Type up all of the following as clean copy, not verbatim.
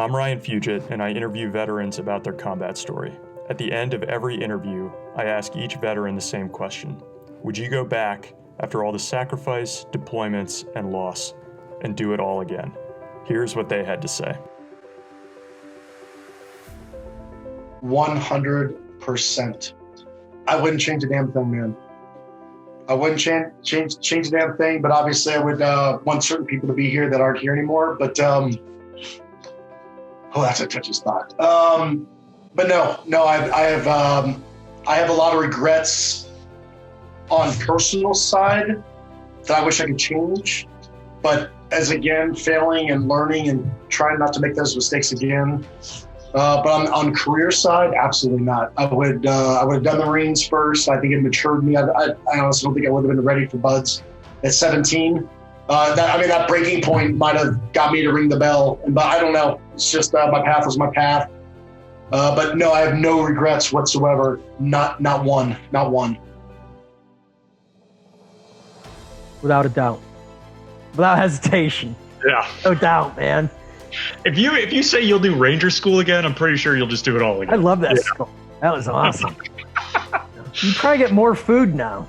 I'm Ryan Fugit, and I interview veterans about their combat story. At the end of every interview, I ask each veteran the same question. Would you go back after all the sacrifice, deployments, and loss, and do it all again? Here's what they had to say. 100%. I wouldn't change a damn thing, man. I wouldn't change a damn thing, but obviously I would want certain people to be here that aren't here anymore. But that's a touchy spot. But no, I have a lot of regrets on personal side that I wish I could change. But as again, failing and learning and trying not to make those mistakes again. But on career side, absolutely not. I would have done the Marines first. I think it matured me. I honestly don't think I would have been ready for Buds at 17. That breaking point might have got me to ring the bell, but I don't know. It's just my path was my path. But no, I have no regrets whatsoever. Not one. Without a doubt. Without hesitation. Yeah. No doubt, man. If you say you'll do Ranger School again, I'm pretty sure you'll just do it all again. I love that school. That was awesome. You probably get more food now.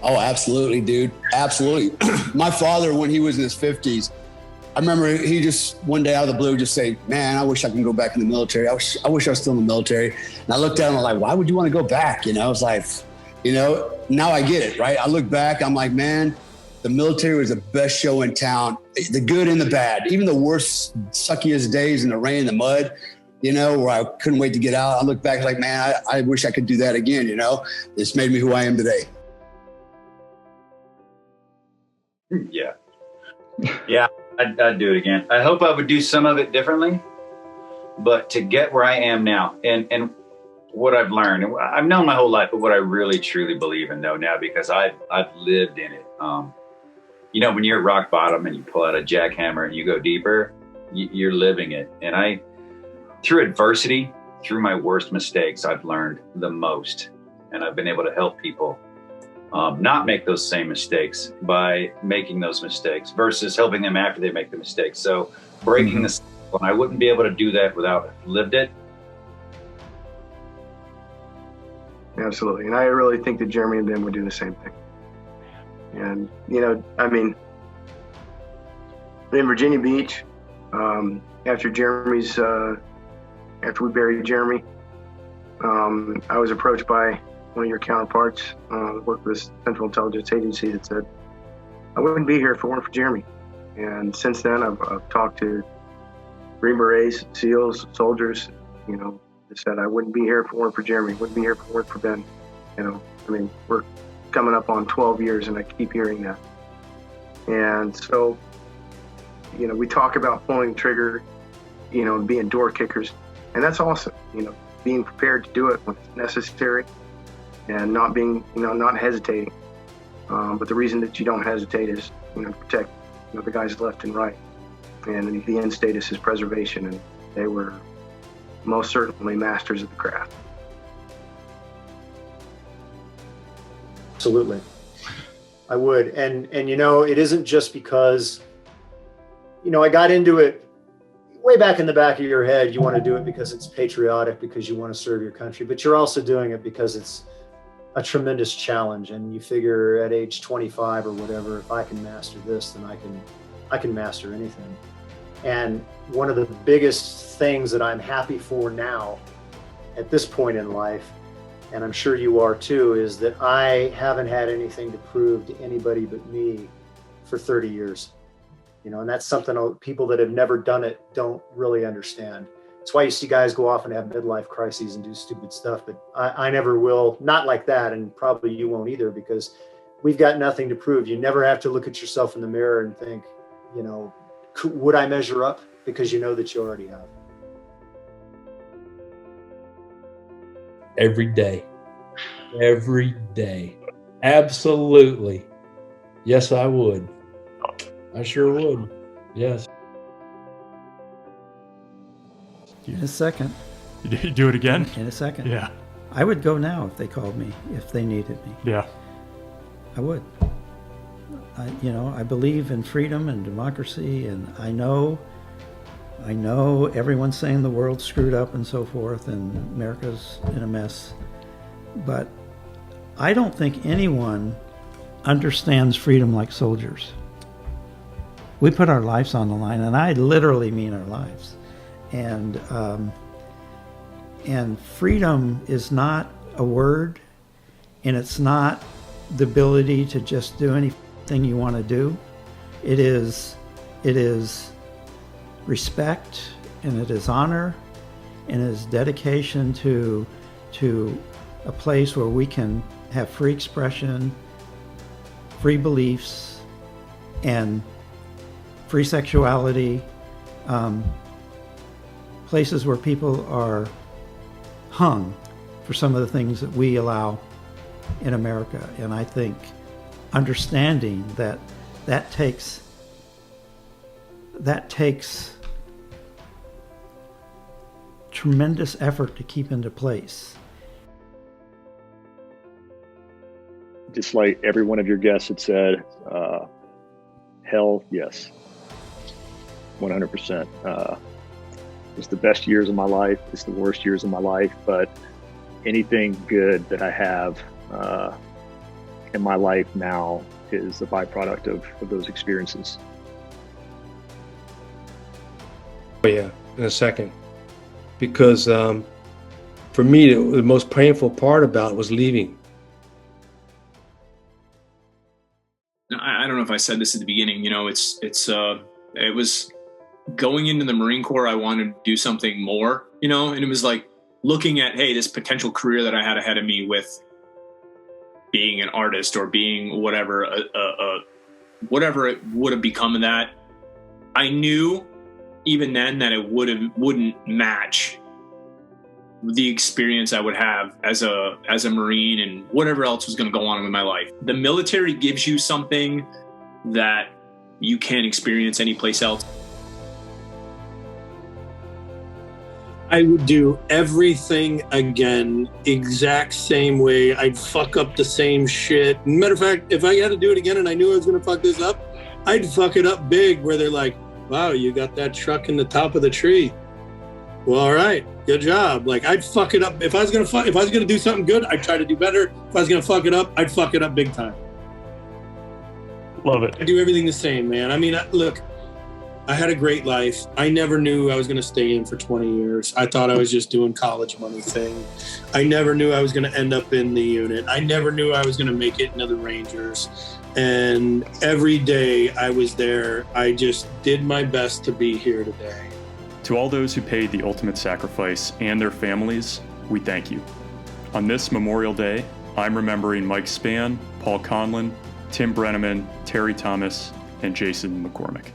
Oh, absolutely, dude. Absolutely. My father, when he was in his 50s, I remember he just one day out of the blue just say, man, I wish I could go back in the military. I wish I was still in the military. And I looked at him, I'm like, why would you want to go back? It's like, now I get it, right? I look back, I'm like, man, the military was the best show in town, the good and the bad, even the worst, suckiest days in the rain and the mud, where I couldn't wait to get out. I look back like, man, I wish I could do that again, It's made me who I am today. Yeah. Yeah, I'd do it again. I hope I would do some of it differently, but to get where I am now and what I've learned, and I've known my whole life, but what I really truly believe and know now, because I've lived in it. When you're at rock bottom and you pull out a jackhammer and you go deeper, you're living it. And through adversity, through my worst mistakes, I've learned the most. And I've been able to help people not make those same mistakes by making those mistakes versus helping them after they make the mistakes. So breaking the cycle, and I wouldn't be able to do that without lived it. Absolutely. And I really think that Jeremy and Ben would do the same thing. And, in Virginia Beach, after we buried Jeremy, I was approached by one of your counterparts, worked with Central Intelligence Agency, that said, I wouldn't be here if it weren't for Jeremy. And since then, I've talked to Green Berets, SEALs, soldiers, that said, I wouldn't be here if it weren't for Jeremy, wouldn't be here if it weren't for Ben. We're coming up on 12 years, and I keep hearing that. And so, we talk about pulling the trigger, being door kickers, and that's awesome. Being prepared to do it when it's necessary, and not being, not hesitating. But the reason that you don't hesitate is, protect, the guys left and right. And the end status is preservation, and they were most certainly masters of the craft. Absolutely. I would. And it isn't just because, I got into it way back in the back of your head. You want to do it because it's patriotic, because you want to serve your country, but you're also doing it because it's a tremendous challenge. And you figure at age 25 or whatever, if I can master this, then I can master anything. And one of the biggest things that I'm happy for now at this point in life, and I'm sure you are too, is that I haven't had anything to prove to anybody but me for 30 years. And that's something people that have never done it don't really understand. It's why you see guys go off and have midlife crises and do stupid stuff, but I never will, not like that, and probably you won't either, because we've got nothing to prove. You never have to look at yourself in the mirror and think, would I measure up? Because you know that you already have. Every day. Absolutely. Yes, I would. I sure would. Yes. In a second. You do it again? In a second. Yeah. I would go now if they called me, if they needed me. Yeah. I would. I believe in freedom and democracy, and I know everyone's saying the world's screwed up and so forth, and America's in a mess. But I don't think anyone understands freedom like soldiers. We put our lives on the line, and I literally mean our lives. And freedom is not a word, and it's not the ability to just do anything you want to do. It is respect, and it is honor, and it is dedication to a place where we can have free expression, free beliefs, and free sexuality, places where people are hung for some of the things that we allow in America. And I think understanding that takes tremendous effort to keep into place. Just like every one of your guests had said, hell yes, 100%. It's the best years of my life. It's the worst years of my life. But anything good that I have in my life now is a byproduct of those experiences. Oh yeah, in a second. Because for me, the most painful part about it was leaving. I don't know if I said this at the beginning. It was going into the Marine Corps. I wanted to do something more, and it was like looking at, hey, this potential career that I had ahead of me with being an artist or being whatever, whatever it would have become of that. I knew even then that it wouldn't match the experience I would have as a Marine and whatever else was going to go on with my life. The military gives you something that you can't experience anyplace else. I would do everything again, exact same way. I'd fuck up the same shit. Matter of fact, if I had to do it again and I knew I was going to fuck this up, I'd fuck it up big, where they're like, wow, you got that truck in the top of the tree. Well, all right, good job. Like, I'd fuck it up. If I was gonna do something good, I'd try to do better. If I was gonna fuck it up, I'd fuck it up big time. Love it. I do everything the same, man. I mean, look, I had a great life. I never knew I was gonna stay in for 20 years. I thought I was just doing college money thing. I never knew I was gonna end up in the unit. I never knew I was gonna make it into the Rangers. And every day I was there, I just did my best to be here today. To all those who paid the ultimate sacrifice and their families, we thank you. On this Memorial Day, I'm remembering Mike Spann, Paul Conlon, Tim Brenneman, Terry Thomas, and Jason McCormick.